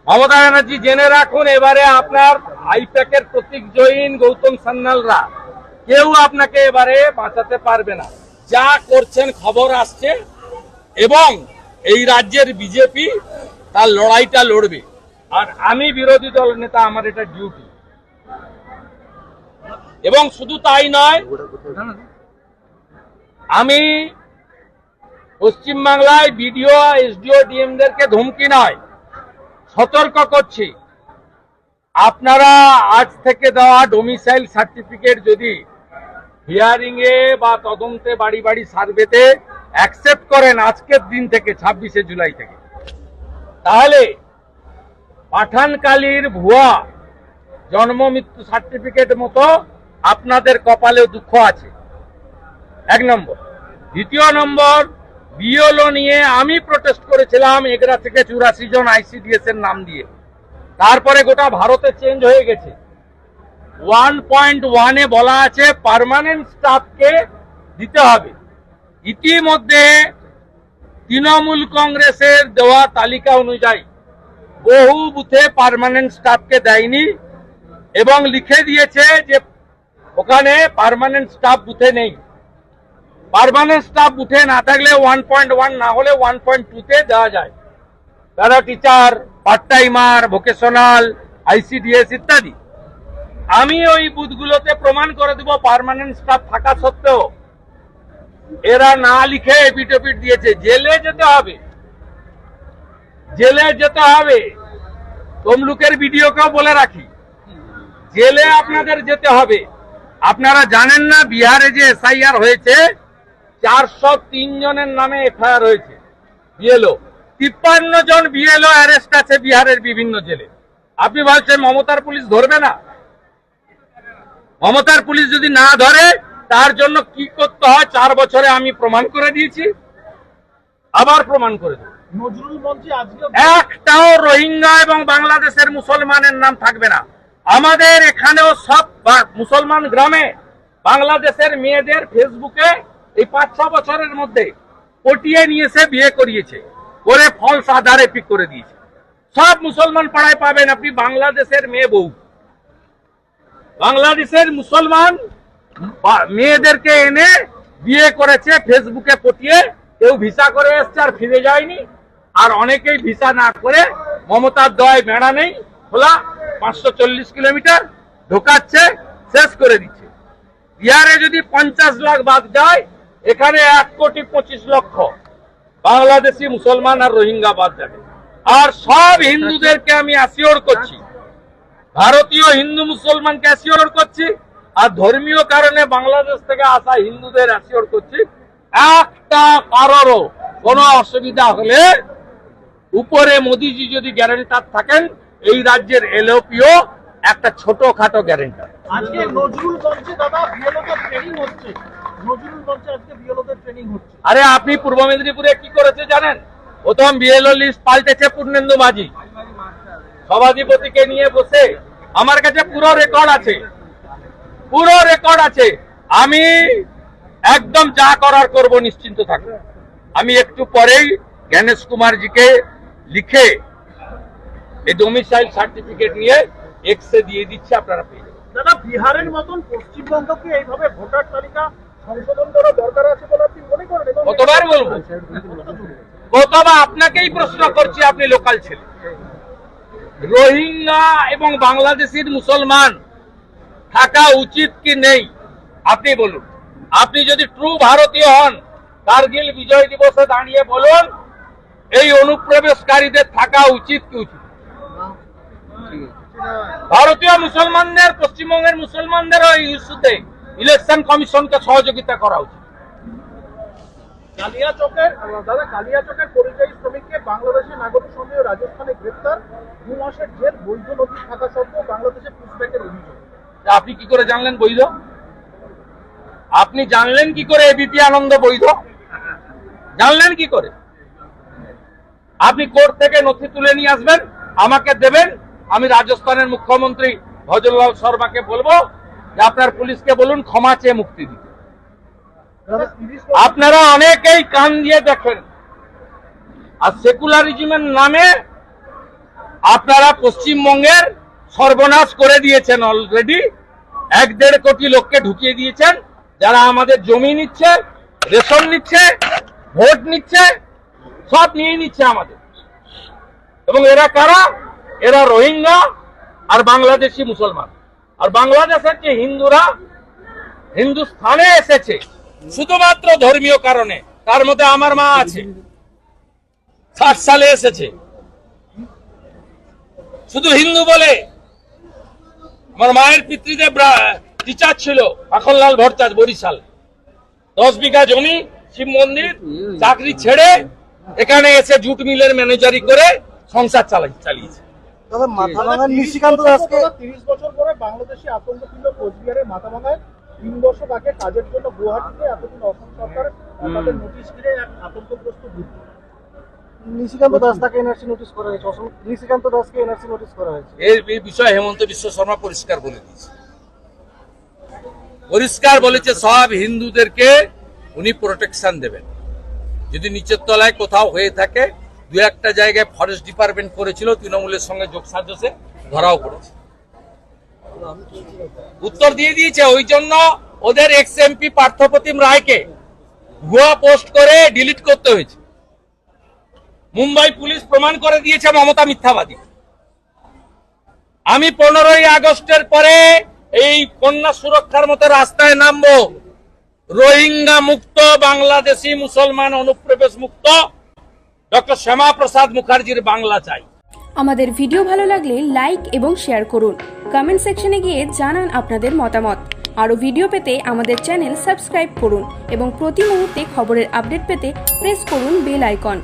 মমতা ব্যানার্জি জেনে রাখুন, এবারে আপনার আইপ্যাকের প্রতীক জৈন, গৌতম সান্যালরা কেউ আপনাকে এবারে বাঁচাতে পারবে না। যা করছেন খবর আসছে, এবং এই রাজ্যের বিজেপি তার লড়াইটা লড়বে। আর আমি বিরোধী দল নেতা, আমার এটা ডিউটি। এবং শুধু তাই নয়, আমি পশ্চিমবাংলায় বিডিও, এসডিও, ডিএমদেরকে ধমকি নয়, সতর্ক করছি, আপনারা আজ থেকে দেওয়া ডোমিসাইল সার্টিফিকেট যদি হিয়ারিং এ বা তদন্তে বাড়ি বাড়ি সার্ভেতে অ্যাকসেপ্ট করেন আজকের দিন থেকে 26শে জুলাই থেকে, তাহলে পাঠানকালীর ভুয়া জন্ম মৃত্যু সার্টিফিকেট মতো আপনাদের কপালেও দুঃখ আছে। 1 নম্বর। দ্বিতীয় নম্বর, বিএলও নিয়ে আমি প্রোটেস্ট করেছিলাম 11 থেকে 84 জন আইসিডিএস এর নাম দিয়ে। তারপরে গোটা ভারতে চেঞ্জ হয়ে গেছে। 1.1 এ বলা আছে পার্মানেন্ট স্টাফকে দিতে হবে। ইতিমধ্যে তৃণমূল কংগ্রেসের দেওয়া তালিকা অনুযায়ী বহু বুথে পার্মানেন্ট স্টাফকে দেয়নি এবং লিখে দিয়েছে যে ওখানে পার্মানেন্ট স্টাফ বুথে নেই। পার্মানেন্ট স্টাফ বুথে না থাকলে 1.1 না হলে 1.2 দেওয়া যায়। Para teacher, part timer, vocational, ICDS ইত্যাদি। আমি ওই বুথগুলোতে প্রমাণ করে দেব পার্মানেন্ট স্টাফ থাকা সত্ত্বেও এরা না লিখে এপিট দিয়েছে। জেলে যেতে হবে, জেলে যেতে হবে। তমলুকের ভিডিওকেও বলে রাখি, জেলে আপনাদের যেতে হবে। আপনারা জানেন না বিহারে যে এসআইআর হয়েছে 403 জনের নামে এফআইআর হয়েছে বিএলও। 53 জন বিএলও অ্যারেস্ট আছে বিহারের বিভিন্ন জেলে। আপনি বলছেন মমতার পুলিশ ধরবে না? মমতার পুলিশ যদি না ধরে তার জন্য কি করতে হয় 4 বছরে আমি প্রমাণ করে দিয়েছি, আবার প্রমাণ করে দেব। একটাও রোহিঙ্গা এবং বাংলাদেশের মুসলমানের নাম থাকবে না। আমাদের এখানেও সব মুসলমান গ্রামে বাংলাদেশের মেয়েদের ফেসবুকে এই 5-6 বছরের মধ্যে পটিয়ে নিয়েছে, বিয়ে করিয়েছে, করে ফলস আধারে পিক করে দিয়েছে। সব মুসলমান পাড়ায় পাবেন আপনি বাংলাদেশের মেয়ে বউ। বাংলাদেশের মুসলমান মেয়েদেরকে এনে বিয়ে করেছে ফেসবুকে পটিয়ে। কেউ ভিসা করে এসছে আর ফিরে যায়নি, আর অনেকেই ভিসা না করে মমতার দয় বেড়া নেই খোলা 540 কিলোমিটার ঢোকাচ্ছে, শেষ করে দিচ্ছে। বিহারে যদি 50 লাখ বাদ যায়, এখানে 1,25,00,000 বাংলাদেশি মুসলমান আর রোহিঙ্গা বাদ যাবে। আর সব হিন্দুদেরকে আমি অ্যাসিওর করছি, ভারতীয় হিন্দু মুসলমানকে অ্যাসিওর করছি, আর ধর্মীয় কারণে বাংলাদেশ থেকে আসা হিন্দুদের অ্যাসিওর করছি, একটা কারোরও কোনো অসুবিধা হলে উপরে মোদিজি যদি গ্যারান্টার থাকেন, এই রাজ্যের এলওপিও একটা ছোটখাটো গ্যারান্টার। আজকে নজরুল মঞ্চে দাদা বিএলওদের ট্রেনিং হচ্ছে, নজরুল মঞ্চে আজকে বিএলওদের ট্রেনিং হচ্ছে। আরে আপনি পূর্ব মেদিনীপুরে কি করেছে জানেন? প্রথম বিএলও লিস্ট পাল্টেছে পূর্ণেন্দু মাঝি, সভাধিপতিকে নিয়ে বসে। আমার কাছে পুরো রেকর্ড আছে, পুরো রেকর্ড আছে। আমি একদম যা করার করব, নিশ্চিন্ত থাকুন। আমি একটু পরেই জ্ঞানেশ কুমারজিকে লিখে এই ডোমিসাইল সার্টিফিকেট নিয়ে এক্সে দিয়ে দিচ্ছি, আপনারা পেয়ে যাবেন। দাদা, বিহারের মতন পশ্চিমবঙ্গকে এইভাবে ভোটার তালিকা সংশোধন করা দরকার আছে বলে আপনি মনে করেন? কতবার বলবো, কতবার আপনাকেই প্রশ্ন করছি, আপনি লোকাল ছেলে। রোহিঙ্গা এবং বাংলাদেশের মুসলমান থাকা উচিত কি নেই আপনি বলুন। আপনি যদি ট্রু ভারতীয় হন, কার্গিল বিজয় দিবসে দাঁড়িয়ে বলুন এই অনুপ্রবেশকারীদের থাকা উচিত কি উচিত। ভারতীয় মুসলমানদের, পশ্চিমবঙ্গের মুসলমানদের এই ইস্যুতে ইলেকশন কমিশনকে সহযোগিতা করা উচিত। কালিয়াচকের পরিযায়ী শ্রমিককে বাংলাদেশের নাগরিক সন্দেহে রাজস্থানে গ্রেফতার, 2 মাসের জেল, বৈধ নথি থাকা সত্ত্বেও বাংলাদেশে পুশব্যাকের অভিযোগ। আপনি কি করে জানলেন বৈধ? আপনি জানলেন কি করে এবিপি আনন্দ বৈধ? জানলেন কি করে? আপনি কোর্ট থেকে নথি তুলে নিয়ে আসবেন, আমাকে দেবেন, আমি রাজস্থানের মুখ্যমন্ত্রী ভজনলাল শর্মাকে বলবো যে আপনার পুলিশকে বলুন ক্ষমা চেয়ে মুক্তি দিতে। আপনারা অনেকেই কান দিয়ে দেখেন, আর সেকুলারিজমের নামে আপনারা পশ্চিমবঙ্গের সর্বনাশ করে দিয়েছেন অলরেডি। 1-1.5 কোটি লোককে ঢুকিয়ে দিয়েছেন, যারা আমাদের জমি নিচ্ছে, রেশন নিচ্ছে, ভোট নিচ্ছে, সব নিয়ে নিচ্ছে আমাদের। এবং এরা কারা? এরা রোহিঙ্গা আর বাংলাদেশি মুসলমান। আর বাংলাদেশের যে হিন্দুরা হিন্দুস্থানে এসেছে শুধুমাত্র ধর্মীয় কারণে, তার মধ্যে আমার মা আছে, 60 সালে এসেছে শুধু হিন্দু বলে। আমার মায়ের পিতৃদেব টিচার ছিল, মাখনলাল ভট্টাচার্য, বরিশাল। 10 বিঘা জমি, শিব মন্দির, চাকরি ছেড়ে এখানে এসে জুট মিলের ম্যানেজারি করে সংসার চালিয়েছে। তবে মাথাভাঙা নিশিকান্ত দাসকে 30 বছর পরে বাংলাদেশে আতঙ্ক ছিল কোচবিহারের মাথাভাঙায়। 3 বছর আগে কাজের জন্য গুয়াহাটিতে, এতদিন অসম সরকার তাদের নোটিশ দিয়ে এক আতঙ্কগ্রস্ত বুদ্ধি। নিশিকান্ত দাস তাকে এনআরসি নোটিশ করা হয়েছে, নিশিকান্ত দাসকে এনআরসি নোটিশ করা হয়েছে। এই বিষয়ে হেমন্ত বিশ্ব শর্মা পরিষ্কার বলে দিয়েছে, পরিষ্কার বলেছে সব হিন্দুদেরকে উনি প্রোটেকশন দেবেন। যদি নিচের তলায় কোথাও হয়ে থাকে, 2-1টা জায়গায় ফরেস্ট ডিপার্টমেন্ট করেছিল, তৃণমূলের সঙ্গে যোগসাজশে ধরাও পড়েছে, উত্তর দিয়ে দিয়েছে। ওই জন্য ওদের এক্স এমপি পার্থপ্রতিম রায়কে ভুয়া পোস্ট করে ডিলিট করতে হয়েছে। মুম্বাই পুলিশ প্রমাণ করে দিয়েছে মমতা মিথ্যাবাদী। আমি 15ই আগস্টের পরে এই কন্যা সুরক্ষার মতো রাস্তায় নামবো। রোহিঙ্গা মুক্ত, বাংলাদেশি মুসলমান অনুপ্রবেশ মুক্ত ডক্টর শ্যামা প্রসাদ মুখার্জির বাংলা চাই। আমাদের ভিডিও ভালো লাগলে লাইক এবং শেয়ার করুন। কমেন্ট সেকশনে গিয়ে জানান আপনাদের মতামত। আরও ভিডিও পেতে আমাদের চ্যানেল সাবস্ক্রাইব করুন এবং প্রতি মুহূর্তে খবরের আপডেট পেতে প্রেস করুন বেল আইকন।